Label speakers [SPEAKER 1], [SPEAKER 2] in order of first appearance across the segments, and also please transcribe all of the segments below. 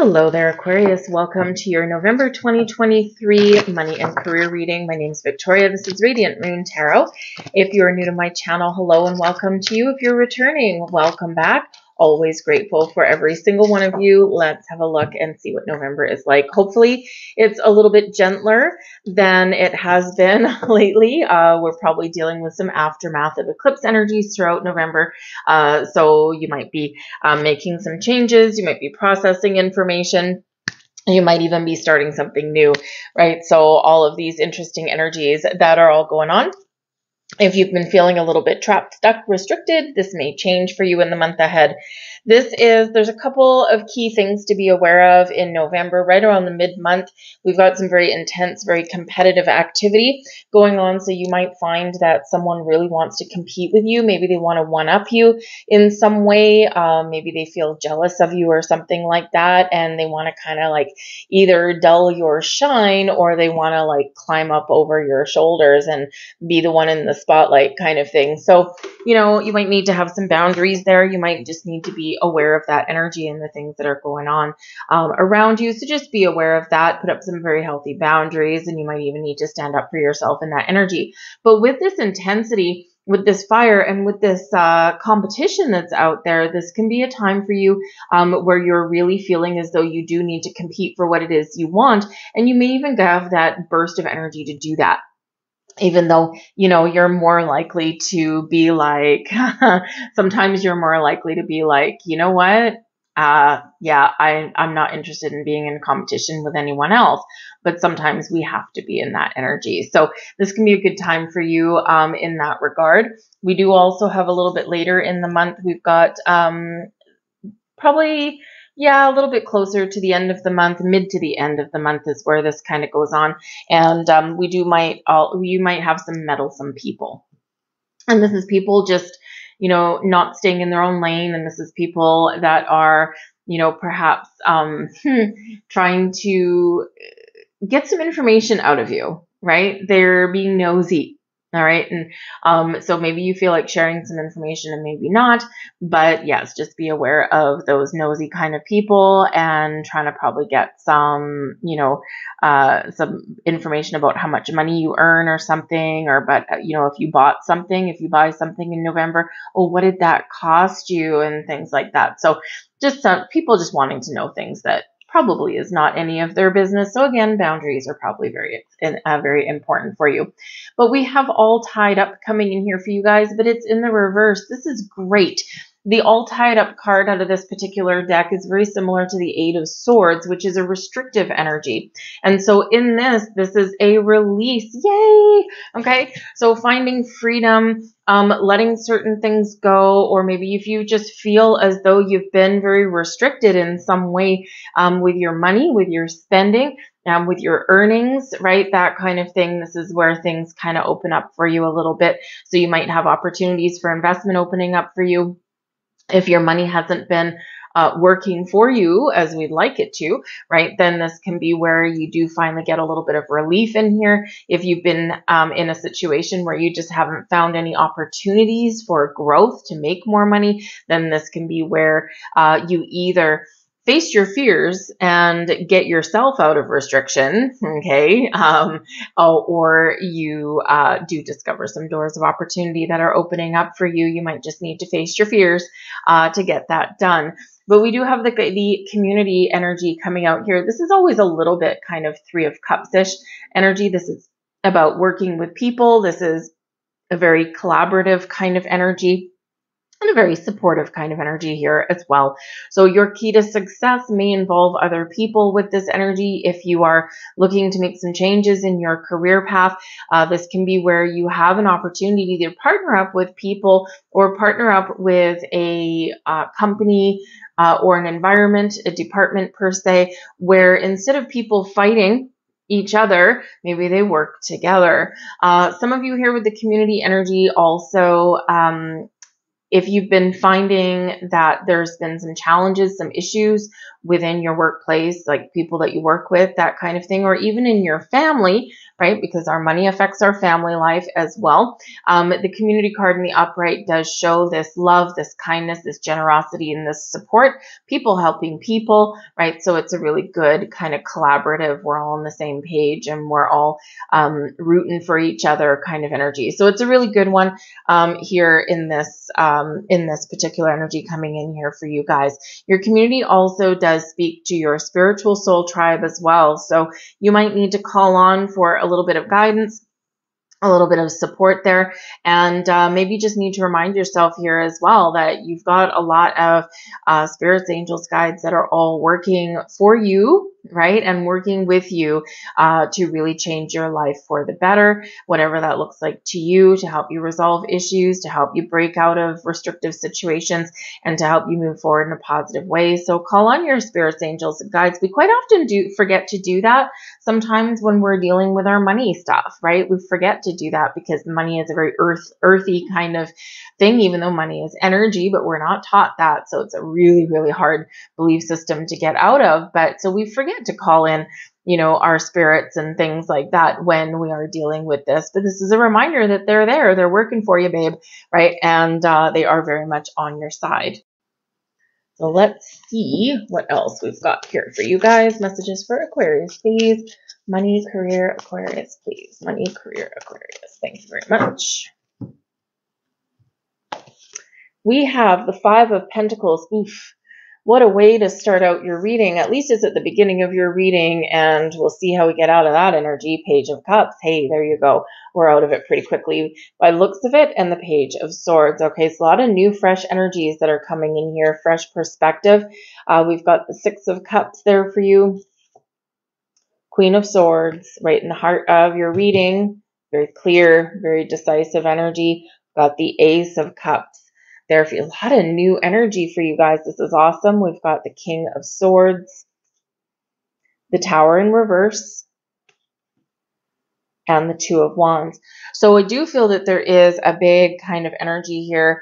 [SPEAKER 1] Hello there, Aquarius. Welcome to your November 2023 money and career reading. My name is Victoria. This is Radiant Moon Tarot. If you're new to my channel, hello and welcome to you. If you're returning, welcome back. Always grateful for every single one of you. Let's have a look and see what November is like. Hopefully, it's a little bit gentler than it has been lately. We're probably dealing with some aftermath of eclipse energies throughout November. So you might be making some changes. You might be processing information. You might even be starting something new, right? So all of these interesting energies that are all going on. If you've been feeling a little bit trapped, stuck, restricted, this may change for you in the month ahead. There's a couple of key things to be aware of in November. Right around the mid-month, we've got some very intense, very competitive activity going on. So you might find that someone really wants to compete with you. Maybe they want to one-up you in some way. Maybe they feel jealous of you or something like that. And they want to kind of like either dull your shine or they want to like climb up over your shoulders and be the one in the spotlight kind of thing. So, you might need to have some boundaries there. You might just need to be aware of that energy and the things that are going on around you. So just be aware of that, put up some very healthy boundaries, and you might even need to stand up for yourself in that energy. But with this intensity, with this fire and with this competition that's out there, this can be a time for you where you're really feeling as though you do need to compete for what it is you want. And you may even have that burst of energy to do that. Even though, you're more likely to be like, sometimes you're more likely to be like, you know what? Yeah, I'm not interested in being in competition with anyone else, but sometimes we have to be in that energy. So this can be a good time for you in that regard. We do also have a little bit later in the month, we've got probably, a little bit closer to the end of the month, mid to the end of the month is where this kind of goes on. And you might have some meddlesome people. And this is people just, not staying in their own lane. And this is people that are, perhaps trying to get some information out of you, right? They're being nosy. All right. And so maybe you feel like sharing some information and maybe not, but yes, just be aware of those nosy kind of people and trying to probably get some, some information about how much money you earn or something, if you buy something in November, what did that cost you and things like that. So just some people just wanting to know things that probably is not any of their business. So again, boundaries are probably very important for you. But we have all tied up coming in here for you guys, but it's in the reverse. This is great. The all tied up card out of this particular deck is very similar to the Eight of Swords, which is a restrictive energy. And so in this is a release. Yay! Okay. So finding freedom, letting certain things go, or maybe if you just feel as though you've been very restricted in some way with your money, with your spending, with your earnings, right? That kind of thing. This is where things kind of open up for you a little bit. So you might have opportunities for investment opening up for you. If your money hasn't been working for you as we'd like it to, right, then this can be where you do finally get a little bit of relief in here. If you've been in a situation where you just haven't found any opportunities for growth to make more money, then this can be where you either face your fears and get yourself out of restriction, okay, or you do discover some doors of opportunity that are opening up for you. You might just need to face your fears to get that done. But we do have the community energy coming out here. This is always a little bit kind of Three of Cups-ish energy. This is about working with people. This is a very collaborative kind of energy. And a very supportive kind of energy here as well. So your key to success may involve other people with this energy. If you are looking to make some changes in your career path, this can be where you have an opportunity to partner up with people or partner up with a company or an environment, a department per se, where instead of people fighting each other, maybe they work together. Some of you here with the community energy also, if you've been finding that there's been some challenges, some issues within your workplace, like people that you work with, that kind of thing, or even in your family, right? Because our money affects our family life as well. The community card in the upright does show this love, this kindness, this generosity, and this support, people helping people, right? So it's a really good kind of collaborative, we're all on the same page and we're all rooting for each other kind of energy. So it's a really good one here in this particular energy coming in here for you guys. Your community also does speak to your spiritual soul tribe as well. So you might need to call on for a little bit of guidance, a little bit of support there, and maybe just need to remind yourself here as well that you've got a lot of spirits, angels, guides that are all working for you, right, and working with you to really change your life for the better, whatever that looks like to you, to help you resolve issues, to help you break out of restrictive situations, and to help you move forward in a positive way. So call on your spirits, angels, and guides. We quite often do forget to do that sometimes when we're dealing with our money stuff, right? We forget to do that because money is a very earthy kind of thing, even though money is energy, but we're not taught that. So it's a really, really hard belief system to get out of. But so we forget to call in, our spirits and things like that when we are dealing with this. But this is a reminder that they're there, they're working for you, babe, right? And they are very much on your side. So let's see what else we've got here for you guys. Messages for Aquarius, please. Money, career, Aquarius, please. Money, career, Aquarius. Thank you very much. We have the Five of Pentacles. Oof. What a way to start out your reading. At least it's at the beginning of your reading, and we'll see how we get out of that energy. Page of Cups. Hey, there you go. We're out of it pretty quickly by looks of it. And the Page of Swords. Okay, so a lot of new, fresh energies that are coming in here. Fresh perspective. We've got the Six of Cups there for you. Queen of Swords, right in the heart of your reading. Very clear, very decisive energy. Got the Ace of Cups. There for you. A lot of new energy for you guys. This is awesome. We've got the King of Swords, the Tower in reverse, and the Two of Wands. So I do feel that there is a big kind of energy here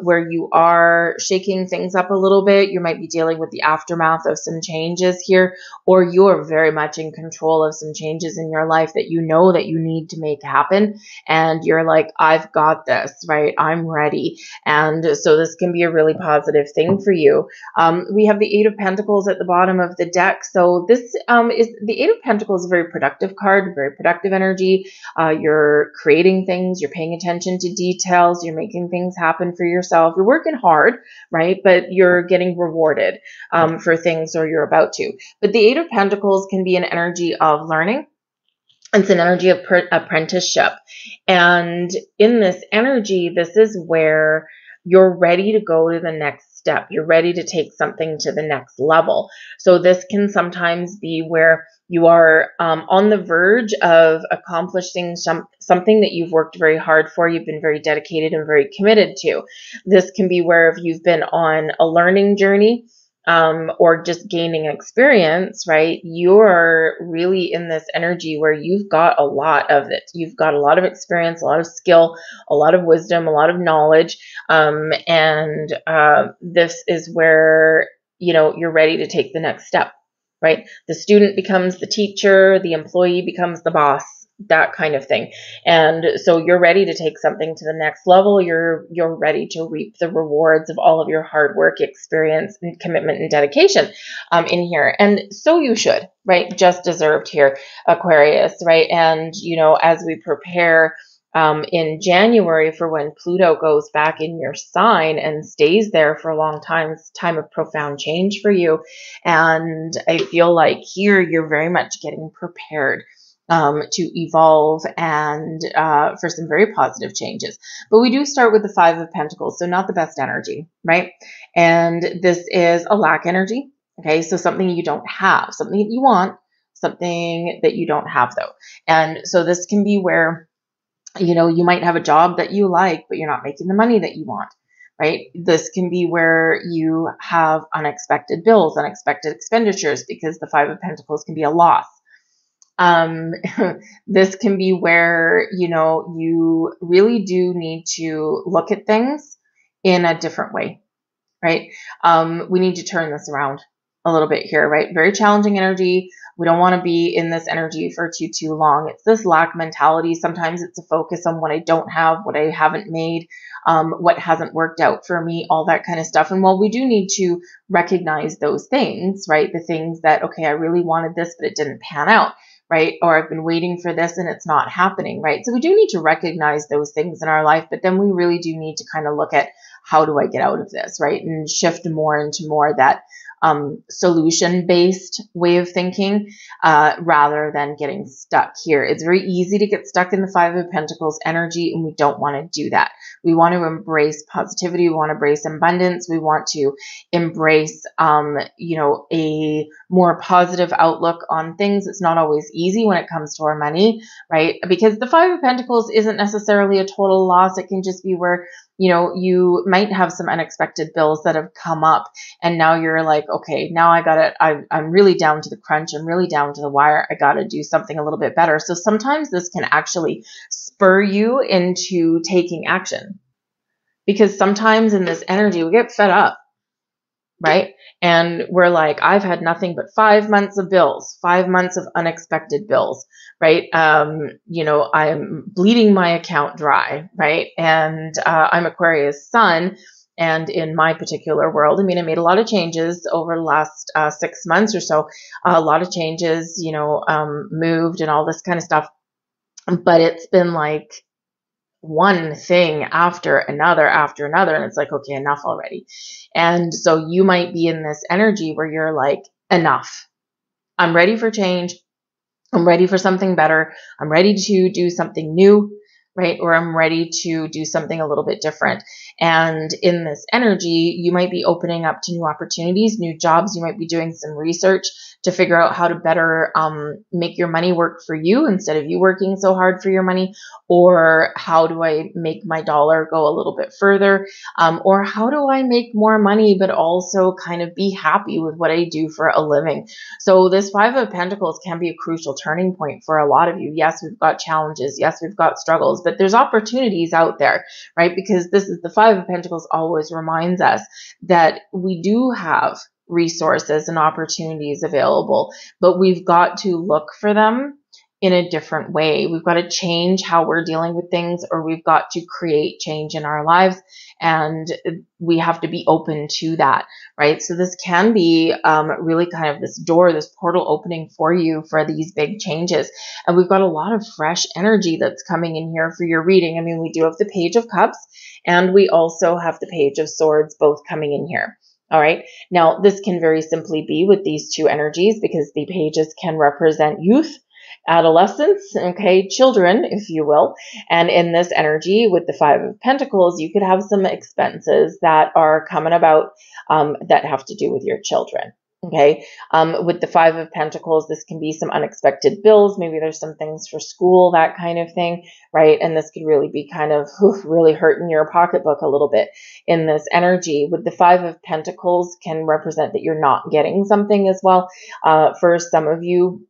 [SPEAKER 1] where you are shaking things up a little bit. You might be dealing with the aftermath of some changes here, or you are very much in control of some changes in your life that you know that you need to make happen. And you're like, I've got this, right? I'm ready. And so this can be a really positive thing for you. We have the Eight of Pentacles at the bottom of the deck. So this is the Eight of Pentacles, a very productive card, very productive energy. You're creating things, you're paying attention to details, you're making things happen for yourself. You're working hard, right? But you're getting rewarded for things, or you're about to. But the Eight of Pentacles can be an energy of learning. It's an energy of apprenticeship. And in this energy, this is where you're ready to go to the next step. You're ready to take something to the next level. So this can sometimes be where you are on the verge of accomplishing something that you've worked very hard for, you've been very dedicated and very committed to. This can be where if you've been on a learning journey, or just gaining experience, right? You're really in this energy where you've got a lot of it. You've got a lot of experience, a lot of skill, a lot of wisdom, a lot of knowledge. And this is where, you're ready to take the next step, right? The student becomes the teacher, the employee becomes the boss, that kind of thing. And so you're ready to take something to the next level. You're ready to reap the rewards of all of your hard work, experience, and commitment and dedication in here. And so you should, right? Just deserved here, Aquarius, right? And, as we prepare in January for when Pluto goes back in your sign and stays there for a long time, it's a time of profound change for you. And I feel like here you're very much getting prepared to evolve and for some very positive changes. But we do start with the Five of Pentacles, so not the best energy, right? And this is a lack energy, okay? So something you don't have, something that you want, something that you don't have though. And so this can be where, you might have a job that you like, but you're not making the money that you want, right? This can be where you have unexpected bills, unexpected expenditures, because the Five of Pentacles can be a loss. This can be where, you really do need to look at things in a different way, right? We need to turn this around a little bit here, right? Very challenging energy, We don't want to be in this energy for too long. It's this lack mentality. Sometimes it's a focus on what I don't have, what I haven't made, what hasn't worked out for me, all that kind of stuff. And while we do need to recognize those things, right? The things that, okay, I really wanted this, but it didn't pan out, right? Or I've been waiting for this and it's not happening, right? So we do need to recognize those things in our life, but then we really do need to kind of look at, how do I get out of this, right? And shift more into more that solution-based way of thinking rather than getting stuck here. It's very easy to get stuck in the Five of Pentacles energy, and we don't want to do that. We want to embrace positivity. We want to embrace abundance. We want to embrace, a more positive outlook on things. It's not always easy when it comes to our money, right? Because the Five of Pentacles isn't necessarily a total loss. It can just be where, you might have some unexpected bills that have come up, and now you're like, okay, now I'm really down to the crunch. I'm really down to the wire. I got to do something a little bit better. So sometimes this can actually spur you into taking action, because sometimes in this energy, we get fed up, right? And we're like, I've had nothing but 5 months of bills, 5 months of unexpected bills, right? I'm bleeding my account dry, right? And I'm Aquarius sun. And in my particular world, I mean, I made a lot of changes over the last 6 months or so, a lot of changes, moved and all this kind of stuff. But it's been like one thing after another, and it's like, okay, enough already. And so you might be in this energy where you're like, enough. I'm ready for change. I'm ready for something better. I'm ready to do something new, right? Or I'm ready to do something a little bit different. And in this energy, you might be opening up to new opportunities, new jobs. You might be doing some research to figure out how to better make your money work for you instead of you working so hard for your money. Or how do I make my dollar go a little bit further? Or how do I make more money, but also kind of be happy with what I do for a living? So this Five of Pentacles can be a crucial turning point for a lot of you. Yes, we've got challenges. Yes, we've got struggles, but there's opportunities out there, right? Because this is the Five of Pentacles always reminds us that we do have resources and opportunities available, but we've got to look for them in a different way. We've got to change how we're dealing with things, or we've got to create change in our lives. And we have to be open to that, right? So this can be really kind of this door, this portal opening for you for these big changes. And we've got a lot of fresh energy that's coming in here for your reading. I mean, we do have the Page of Cups, and we also have the Page of Swords both coming in here. All right. Now, this can very simply be with these two energies, because the pages can represent youth, adolescents, okay, children, if you will. And in this energy with the Five of Pentacles, you could have some expenses that are coming about that have to do with your children. Okay. With the Five of Pentacles, this can be some unexpected bills. Maybe there's some things for school, that kind of thing, right? And this could really be kind of really hurting your pocketbook a little bit in this energy. With the Five of Pentacles can represent that you're not getting something as well. For some of you,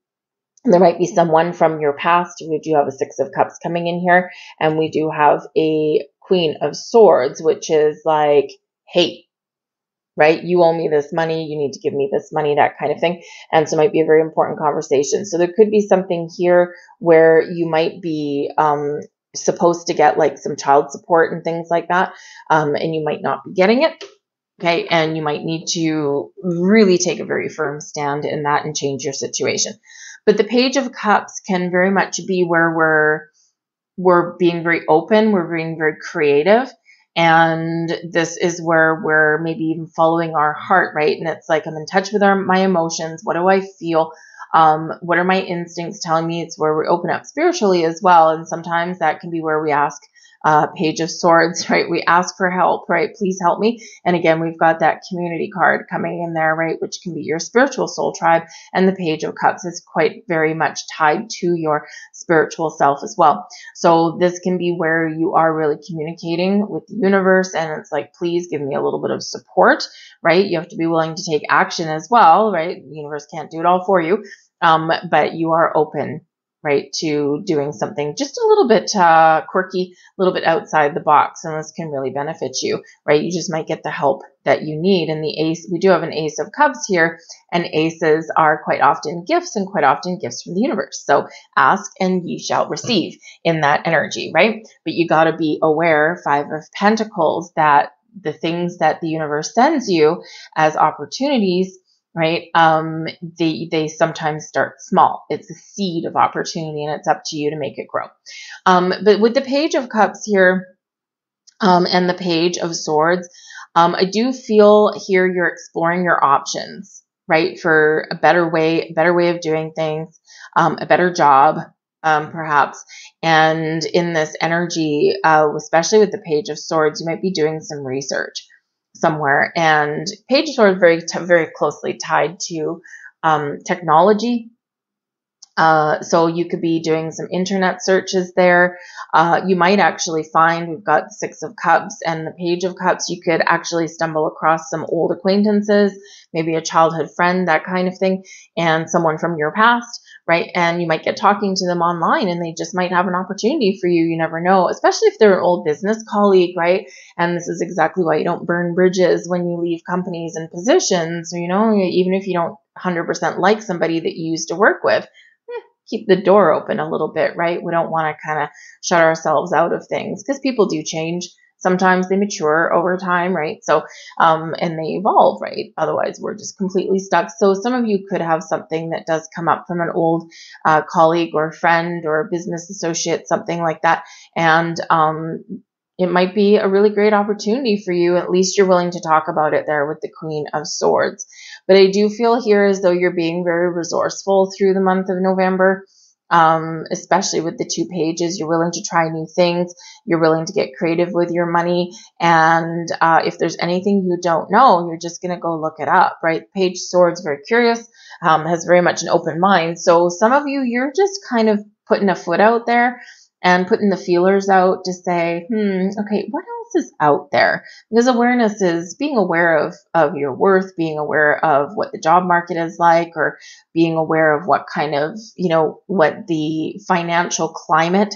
[SPEAKER 1] there might be someone from your past. We do have a Six of Cups coming in here, and we do have a Queen of Swords, which is like, hey, right? You owe me this money. You need to give me this money, that kind of thing. And so it might be a very important conversation. So there could be something here where you might be supposed to get like some child support and things like that. And you might not be getting it. Okay. And you might need to really take a very firm stand in that and change your situation. But the Page of Cups can very much be where we're being very open. We're being very creative. And this is where we're maybe even following our heart, right? And it's like, I'm in touch with my emotions. What do I feel? What are my instincts telling me? It's where we open up spiritually as well. And sometimes that can be where we ask Page of Swords, right? We ask for help, right? Please help me. And again, we've got that community card coming in there, right? Which can be your spiritual soul tribe. And the Page of Cups is quite very much tied to your spiritual self as well. So this can be where you are really communicating with the universe. And it's like, please give me a little bit of support, right? You have to be willing to take action as well, right? The universe can't do it all for you. But you are open right, to doing something just a little bit quirky, a little bit outside the box, and this can really benefit you, right? You just might get the help that you need. And the ace, we do have an Ace of Cups here, and aces are quite often gifts, and quite often gifts from the universe. So ask and ye shall receive in that energy, right? But you got to be aware, Five of Pentacles, that the things that the universe sends you as opportunities, right? They sometimes start small. It's a seed of opportunity, and it's up to you to make it grow. But with the Page of Cups here, and the Page of Swords, I do feel here you're exploring your options, right? For a better way of doing things, a better job, perhaps. And in this energy, especially with the Page of Swords, you might be doing some research somewhere. And Page of Swords very closely tied to technology. So you could be doing some internet searches there. You might actually find, we've got the Six of Cups and the Page of Cups, you could actually stumble across some old acquaintances, maybe a childhood friend, that kind of thing, and someone from your past, right? And you might get talking to them online, and they just might have an opportunity for you. You never know, especially if they're an old business colleague, right? And this is exactly why you don't burn bridges when you leave companies and positions, you know, even if you don't 100% like somebody that you used to work with. Keep the door open a little bit, right? We don't want to kind of shut ourselves out of things, because people do change. Sometimes they mature over time, right? So, and they evolve, right? Otherwise, we're just completely stuck. So some of you could have something that does come up from an old colleague or friend or business associate, something like that. And it might be a really great opportunity for you. At least you're willing to talk about it there with the Queen of Swords. But I do feel here as though you're being very resourceful through the month of November, especially with the two pages. You're willing to try new things. You're willing to get creative with your money. And if there's anything you don't know, you're just going to go look it up, right? Page Swords, very curious, has very much an open mind. So some of you, you're just kind of putting a foot out there and putting the feelers out to say, okay, what else is out there? Because awareness is being aware of your worth, being aware of what the job market is like, or being aware of what kind of, what the financial climate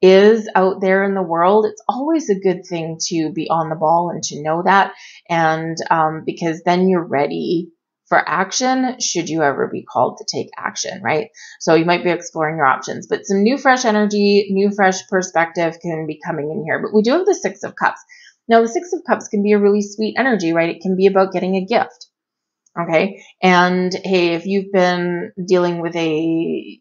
[SPEAKER 1] is out there in the world. It's always a good thing to be on the ball and to know that. And because then you're ready for action should you ever be called to take action, right? So you might be exploring your options, but some new fresh energy, new fresh perspective can be coming in here. But we do have the Six of Cups. Now the Six of Cups can be a really sweet energy, right? It can be about getting a gift. Okay. And hey, if you've been dealing with a,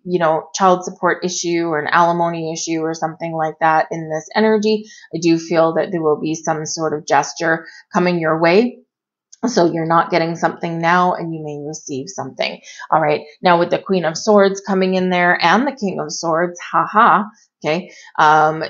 [SPEAKER 1] child support issue or an alimony issue or something like that in this energy, I do feel that there will be some sort of gesture coming your way. So you're not getting something now, and you may receive something. All right. Now with the Queen of Swords coming in there and the King of Swords, okay.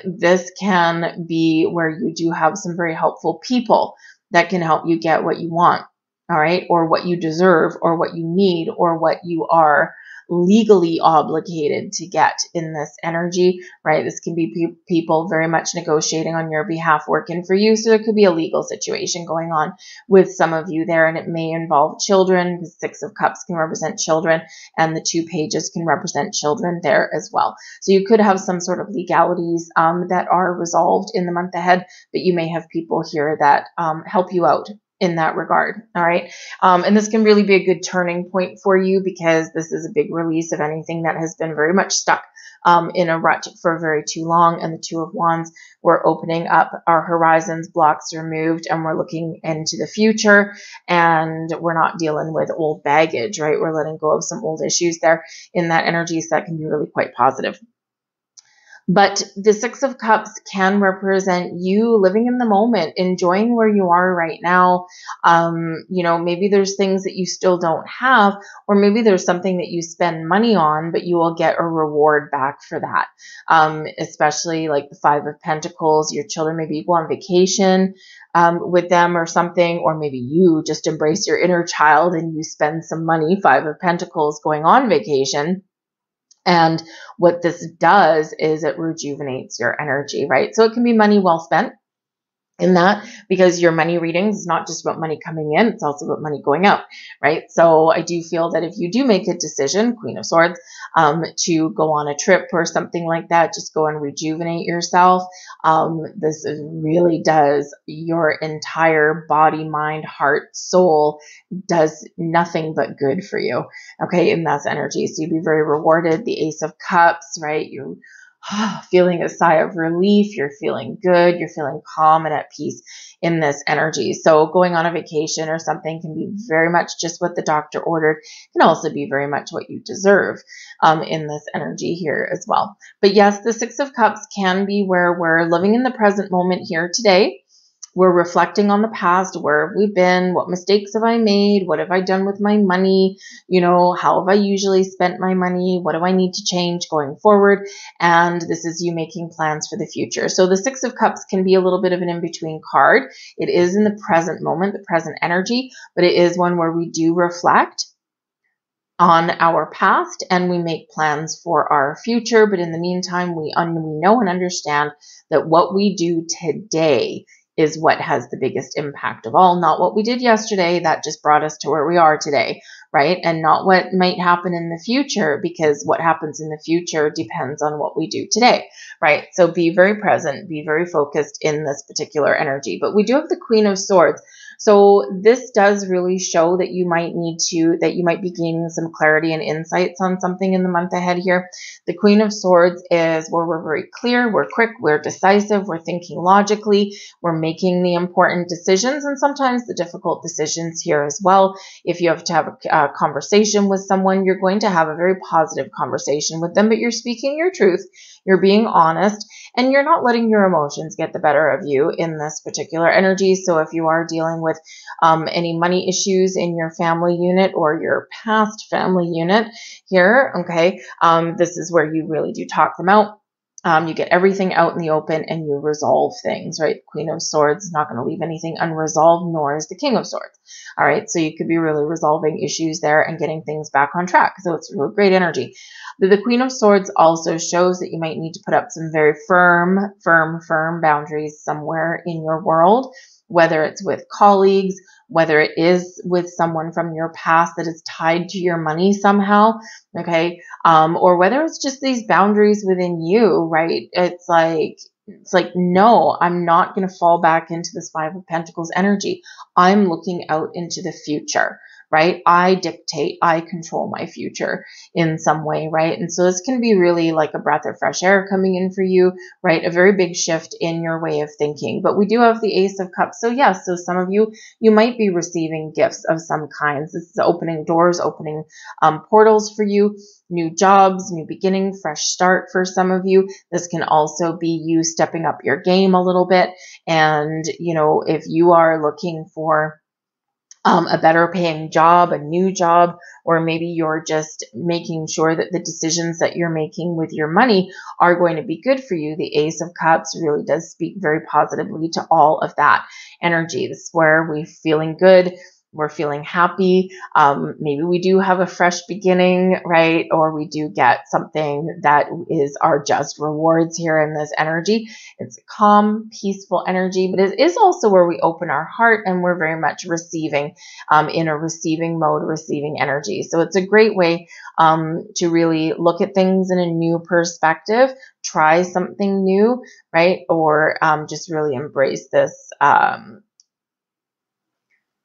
[SPEAKER 1] This can be where you do have some very helpful people that can help you get what you want. All right. Or what you deserve, or what you need, or what you are legally obligated to get in this energy, right? This can be people very much negotiating on your behalf, working for you. So there could be a legal situation going on with some of you there, and it may involve children, because Six of Cups can represent children, and the two pages can represent children there as well. So you could have some sort of legalities that are resolved in the month ahead, but you may have people here that help you out in that regard. All right. And this can really be a good turning point for you, because this is a big release of anything that has been very much stuck in a rut for very too long. And the Two of Wands, we're opening up our horizons, blocks are removed, and we're looking into the future, and we're not dealing with old baggage, right? We're letting go of some old issues there in that energy. So that can be really quite positive. But the Six of Cups can represent you living in the moment, enjoying where you are right now. Maybe there's things that you still don't have, or maybe there's something that you spend money on, but you will get a reward back for that. Especially like the Five of Pentacles, your children, maybe you go on vacation with them or something, or maybe you just embrace your inner child and you spend some money, Five of Pentacles, going on vacation. And what this does is it rejuvenates your energy, right? So it can be money well spent. in that, because your money readings is not just about money coming in, it's also about money going out, right? So I do feel that if you do make a decision, Queen of Swords, to go on a trip or something like that, just go and rejuvenate yourself. This really does your entire body, mind, heart, soul, does nothing but good for you. Okay, and that's energy. So you'd be very rewarded. The Ace of Cups, right? You feeling a sigh of relief, you're feeling good, you're feeling calm and at peace in this energy. So going on a vacation or something can be very much just what the doctor ordered, can also be very much what you deserve in this energy here as well. But yes, the Six of Cups can be where we're living in the present moment here today. We're reflecting on the past. Where have we been? What mistakes have I made? What have I done with my money? You know, how have I usually spent my money? What do I need to change going forward? And this is you making plans for the future. So the Six of Cups can be a little bit of an in-between card. It is in the present moment, the present energy, but it is one where we do reflect on our past and we make plans for our future. But in the meantime, we know and understand that what we do today is what has the biggest impact of all, not what we did yesterday that just brought us to where we are today, right? And not what might happen in the future, because what happens in the future depends on what we do today, right? So be very present, be very focused in this particular energy. But we do have the Queen of Swords. So this does really show that you might be gaining some clarity and insights on something in the month ahead here. The Queen of Swords is where we're very clear, we're quick, we're decisive, we're thinking logically, we're making the important decisions and sometimes the difficult decisions here as well. If you have to have a conversation with someone, you're going to have a very positive conversation with them, but you're speaking your truth, you're being honest, and you're not letting your emotions get the better of you in this particular energy. So if you are dealing with any money issues in your family unit or your past family unit here, okay, this is where you really do talk them out. You get everything out in the open and you resolve things, right? Queen of Swords is not going to leave anything unresolved, nor is the King of Swords. All right, so you could be really resolving issues there and getting things back on track. So it's really great energy. The Queen of Swords also shows that you might need to put up some very firm boundaries somewhere in your world, whether it's with colleagues, whether it is with someone from your past that is tied to your money somehow, okay, or whether it's just these boundaries within you, right? It's like, no, I'm not going to fall back into this Five of Pentacles energy. I'm looking out into the future, right? I dictate, I control my future in some way, right? And so this can be really like a breath of fresh air coming in for you, right? A very big shift in your way of thinking. But we do have the Ace of Cups. So yes, so some of you might be receiving gifts of some kinds. This is opening doors, opening portals for you, new jobs, new beginning, fresh start for some of you. This can also be you stepping up your game a little bit. And, you know, if you are looking for a better paying job, a new job, or maybe you're just making sure that the decisions that you're making with your money are going to be good for you. The Ace of Cups really does speak very positively to all of that energy. This is where we're feeling good. We're feeling happy. Maybe we do have a fresh beginning, right? Or we do get something that is our just rewards here in this energy. It's a calm, peaceful energy, but it is also where we open our heart and we're very much receiving, in a receiving mode, receiving energy. So it's a great way to really look at things in a new perspective, try something new, right? Or just really embrace this,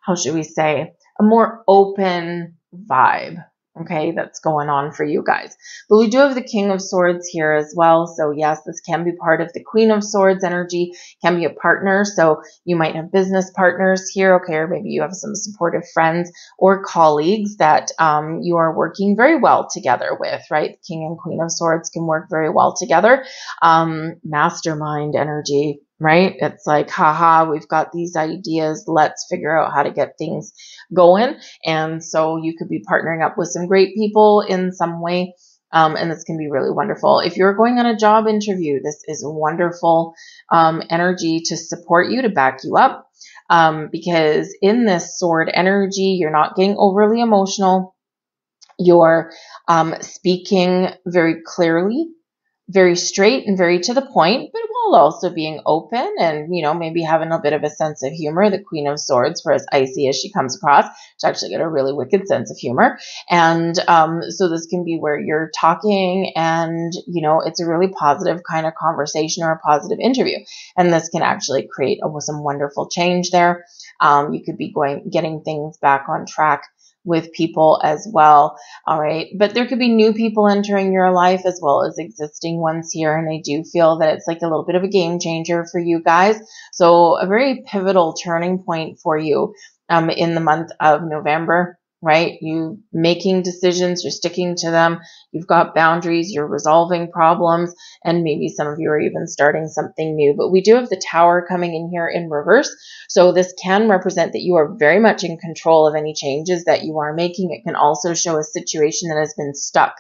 [SPEAKER 1] how should we say, a more open vibe, okay, that's going on for you guys. But we do have the King of Swords here as well. So yes, this can be part of the Queen of Swords energy, can be a partner. So you might have business partners here, okay, or maybe you have some supportive friends or colleagues that you are working very well together with, right? The King and Queen of Swords can work very well together. Mastermind energy, right? It's like, haha, we've got these ideas. Let's figure out how to get things going. And so you could be partnering up with some great people in some way. And this can be really wonderful. If you're going on a job interview, this is a wonderful energy to support you, to back you up. Because in this sword energy, you're not getting overly emotional. You're speaking very clearly, very straight and very to the point, but while also being open and, you know, maybe having a bit of a sense of humor. The Queen of Swords, for as icy as she comes across, she's actually got a really wicked sense of humor. And so this can be where you're talking and, you know, it's a really positive kind of conversation or a positive interview. And this can actually create some wonderful change there. You could be getting things back on track with people as well. All right. But there could be new people entering your life as well as existing ones here. And I do feel that it's like a little bit of a game changer for you guys. So a very pivotal turning point for you in the month of November, right? You making decisions, you're sticking to them. You've got boundaries, you're resolving problems, and maybe some of you are even starting something new. But we do have the Tower coming in here in reverse. So this can represent that you are very much in control of any changes that you are making. It can also show a situation that has been stuck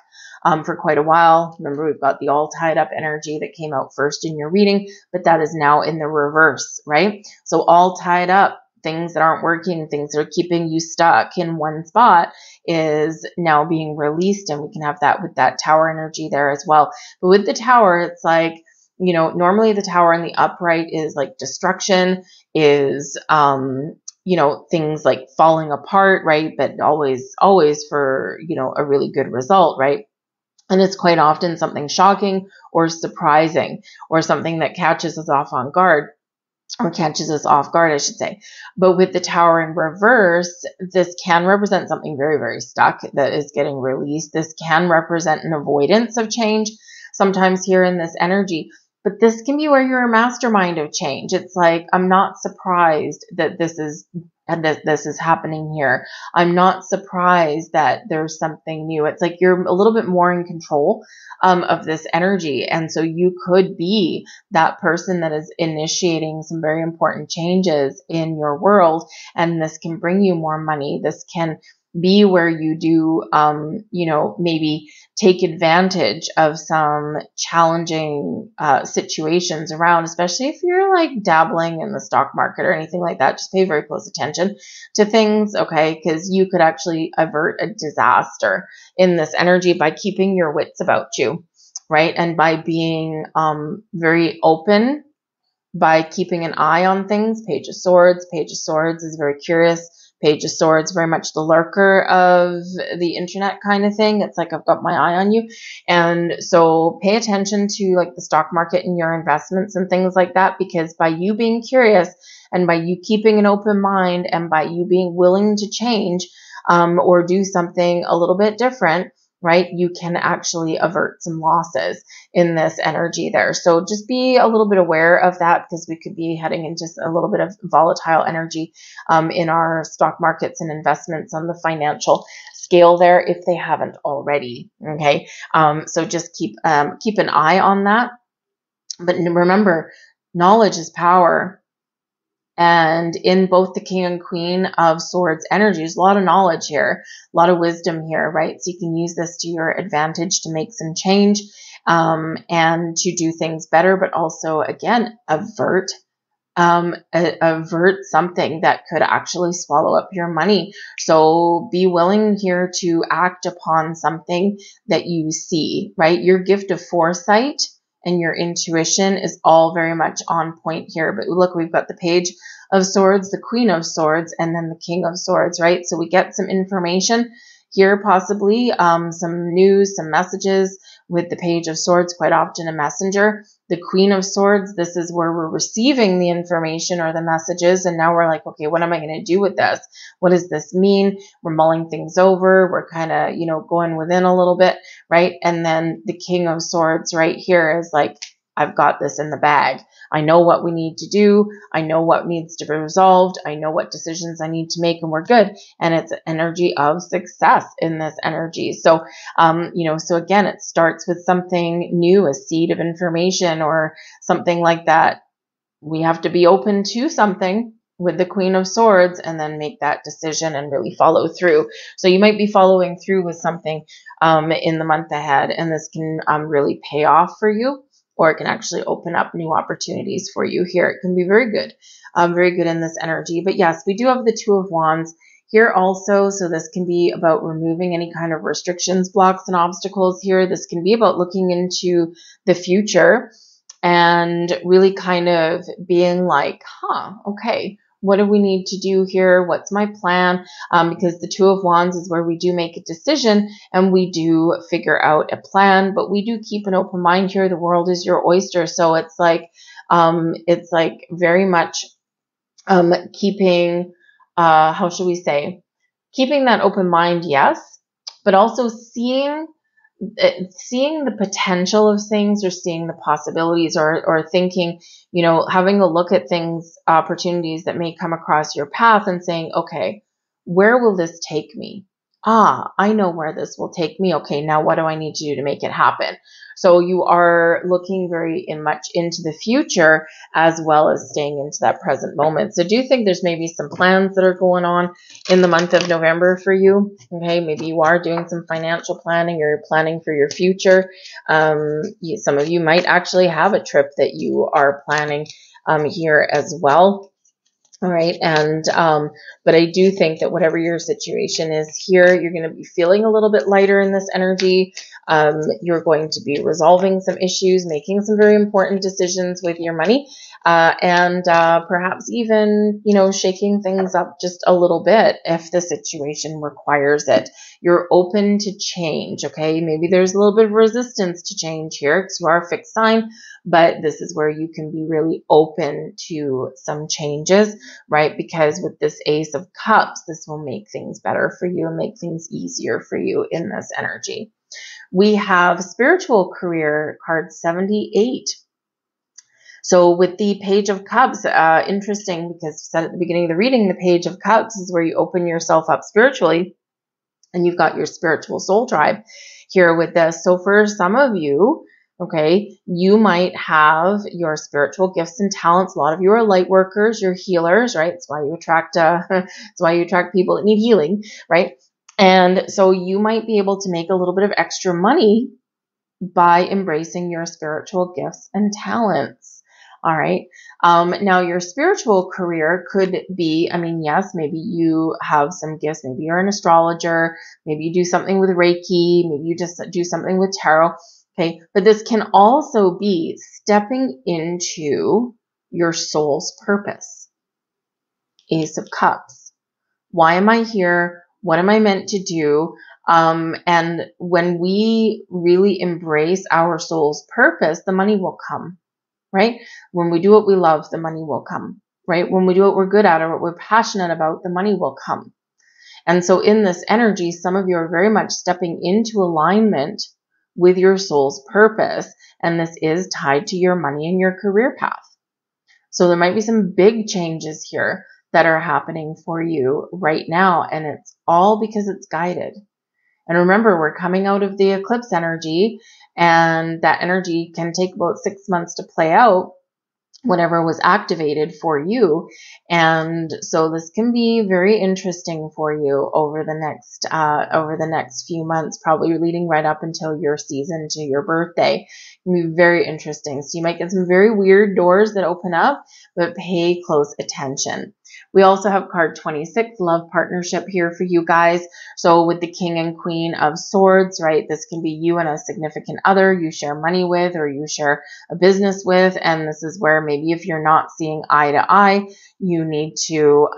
[SPEAKER 1] for quite a while. Remember, we've got the all tied up energy that came out first in your reading, but that is now in the reverse, right? So all tied up, things that aren't working, things that are keeping you stuck in one spot is now being released. And we can have that with that Tower energy there as well. But with the Tower, it's like, you know, normally the Tower in the upright is like destruction, is, you know, things like falling apart, right? But always for, you know, a really good result, right? And it's quite often something shocking or surprising or something that catches us off guard, I should say. But with the Tower in reverse, this can represent something very, very stuck that is getting released. This can represent an avoidance of change sometimes here in this energy. But this can be where you're a mastermind of change. It's like, I'm not surprised that this is happening here. I'm not surprised that there's something new. It's like you're a little bit more in control of this energy. And so you could be that person that is initiating some very important changes in your world. And this can bring you more money. This can be where you do, you know, maybe take advantage of some challenging situations around, especially if you're like dabbling in the stock market or anything like that. Just pay very close attention to things, okay? Because you could actually avert a disaster in this energy by keeping your wits about you, right? And by being very open, by keeping an eye on things. Page of Swords is very curious. Page of Swords, very much the lurker of the internet kind of thing. It's like, I've got my eye on you. And so pay attention to like the stock market and your investments and things like that, because by you being curious and by you keeping an open mind and by you being willing to change or do something a little bit different, right, you can actually avert some losses in this energy there. So just be a little bit aware of that, because we could be heading into a little bit of volatile energy in our stock markets and investments on the financial scale there, if they haven't already. Okay. So just keep an eye on that. But remember, knowledge is power. And in both the King and Queen of Swords energies, a lot of knowledge here, a lot of wisdom here, right? So you can use this to your advantage to make some change and to do things better, but also, again, avert something that could actually swallow up your money. So be willing here to act upon something that you see, right? Your gift of foresight and your intuition is all very much on point here. But look, we've got the Page of Swords, the Queen of Swords, and then the King of Swords, right? So we get some information here, possibly some news, some messages with the Page of Swords, quite often a messenger. The Queen of Swords, this is where we're receiving the information or the messages. And now we're like, okay, what am I going to do with this? What does this mean? We're mulling things over. We're kind of, you know, going within a little bit, right? And then the King of Swords right here is like, I've got this in the bag. I know what we need to do. I know what needs to be resolved. I know what decisions I need to make, and we're good. And it's an energy of success in this energy. So, you know, so again, it starts with something new, a seed of information or something like that. We have to be open to something with the Queen of Swords and then make that decision and really follow through. So you might be following through with something in the month ahead, and this can really pay off for you. Or it can actually open up new opportunities for you here. It can be very good in this energy. But yes, we do have the Two of Wands here also. So this can be about removing any kind of restrictions, blocks, and obstacles here. This can be about looking into the future and really kind of being like, okay, what do we need to do here? What's my plan? Because the Two of Wands is where we do make a decision and we do figure out a plan, but we do keep an open mind here. The world is your oyster. So it's like very much keeping, how should we say, keeping that open mind, yes, but also seeing the potential of things, or seeing the possibilities, or thinking, having a look at things, opportunities that may come across your path and saying, okay, where will this take me? I know where this will take me. Okay, now what do I need to do to make it happen? So you are looking very much into the future as well as staying into that present moment. So do you think there's maybe some plans that are going on in the month of November for you? Okay, maybe you are doing some financial planning, or you're planning for your future. Some of you might actually have a trip that you are planning here as well. All right. And, but I do think that whatever your situation is here, you're going to be feeling a little bit lighter in this energy. You're going to be resolving some issues, making some very important decisions with your money, and perhaps even, shaking things up just a little bit if the situation requires it. You're open to change. Okay. Maybe there's a little bit of resistance to change here because you are a fixed sign, but this is where you can be really open to some changes, right? Because with this Ace of Cups, this will make things better for you and make things easier for you in this energy. We have spiritual career, card 78. So with the Page of Cups, interesting, because I said at the beginning of the reading, the Page of Cups is where you open yourself up spiritually, and you've got your spiritual soul tribe here with this. So for some of you, okay, you might have your spiritual gifts and talents. A lot of you are light workers, you're healers, right? That's why you attract, that's why you attract people that need healing, right? And so you might be able to make a little bit of extra money by embracing your spiritual gifts and talents. All right. Now your spiritual career could be, yes, maybe you have some gifts. Maybe you're an astrologer. Maybe you do something with Reiki. Maybe you just do something with tarot. Okay. But this can also be stepping into your soul's purpose. Ace of Cups. Why am I here? What am I meant to do? And when we really embrace our soul's purpose, the money will come, right? When we do what we love, the money will come, right? When we do what we're good at or what we're passionate about, the money will come. And so in this energy, some of you are very much stepping into alignment with your soul's purpose. And this is tied to your money and your career path. So there might be some big changes here that are happening for you right now. And it's all because it's guided. And remember, we're coming out of the eclipse energy, and that energy can take about 6 months to play out, whatever was activated for you. And so this can be very interesting for you over the next few months, probably leading right up until your season to your birthday. It can be very interesting. So you might get some very weird doors that open up, but pay close attention. We also have card 26, love partnership here for you guys. So with the King and Queen of Swords, right? This can be you and a significant other you share money with, or you share a business with. And this is where maybe if you're not seeing eye to eye, you need to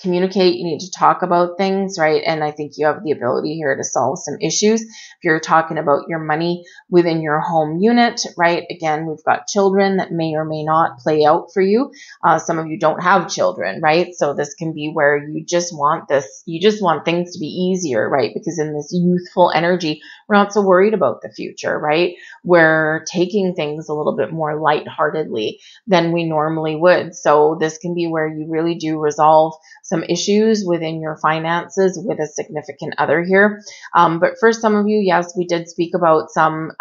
[SPEAKER 1] communicate, you need to talk about things, right? And I think you have the ability here to solve some issues. If you're talking about your money within your home unit, right? Again, we've got children that may or may not play out for you. Some of you don't have children, right? So this can be where you just want things to be easier, right? Because in this youthful energy, we're not so worried about the future, right? We're taking things a little bit more lightheartedly than we normally would. So this can be where you really do resolve some issues within your finances with a significant other here. But for some of you, yes, we did speak about some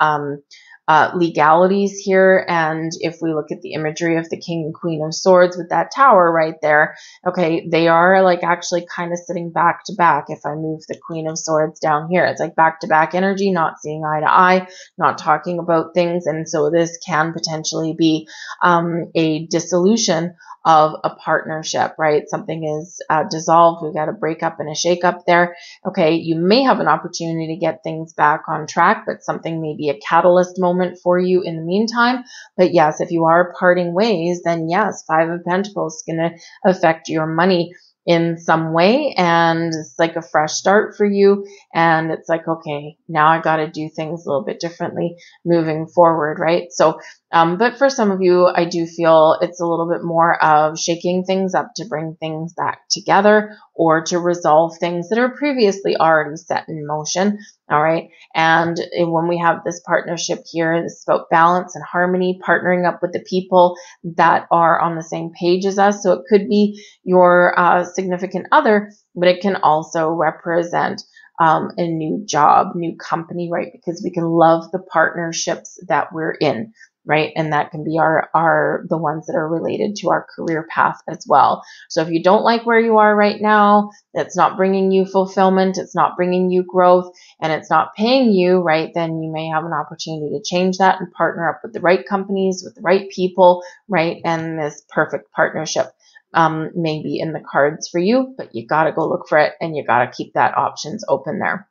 [SPEAKER 1] legalities here. And if we look at the imagery of the King and Queen of Swords with that tower right there, okay, they are like actually kind of sitting back to back. If I move the Queen of Swords down here, it's like back to back energy, not seeing eye to eye, not talking about things. And so this can potentially be a dissolution of a partnership, right? Something is dissolved. We've got a breakup and a shakeup there. Okay, you may have an opportunity to get things back on track, but something may be a catalyst moment fulfillment for you in the meantime. But yes, if you are parting ways, then yes, Five of Pentacles is going to affect your money in some way, and it's like a fresh start for you, and it's like, okay, now I got to do things a little bit differently moving forward, right? So but for some of you, I do feel it's a little bit more of shaking things up to bring things back together, or to resolve things that are previously already set in motion. All right. And when we have this partnership here, it's about balance and harmony, partnering up with the people that are on the same page as us. So it could be your significant other, but it can also represent a new job, new company, right? Because we can love the partnerships that we're in, right? And that can be the ones that are related to our career path as well. So if you don't like where you are right now, that's not bringing you fulfillment, it's not bringing you growth, and it's not paying you, right? Then you may have an opportunity to change that and partner up with the right companies, with the right people, right? And this perfect partnership may be in the cards for you, but you got to go look for it, and you got to keep that options open there.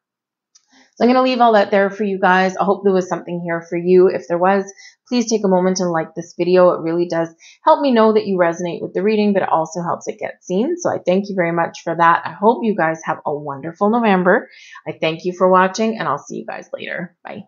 [SPEAKER 1] So I'm going to leave all that there for you guys. I hope there was something here for you. If there was, please take a moment and like this video. It really does help me know that you resonate with the reading, but it also helps it get seen. So I thank you very much for that. I hope you guys have a wonderful November. I thank you for watching, and I'll see you guys later. Bye.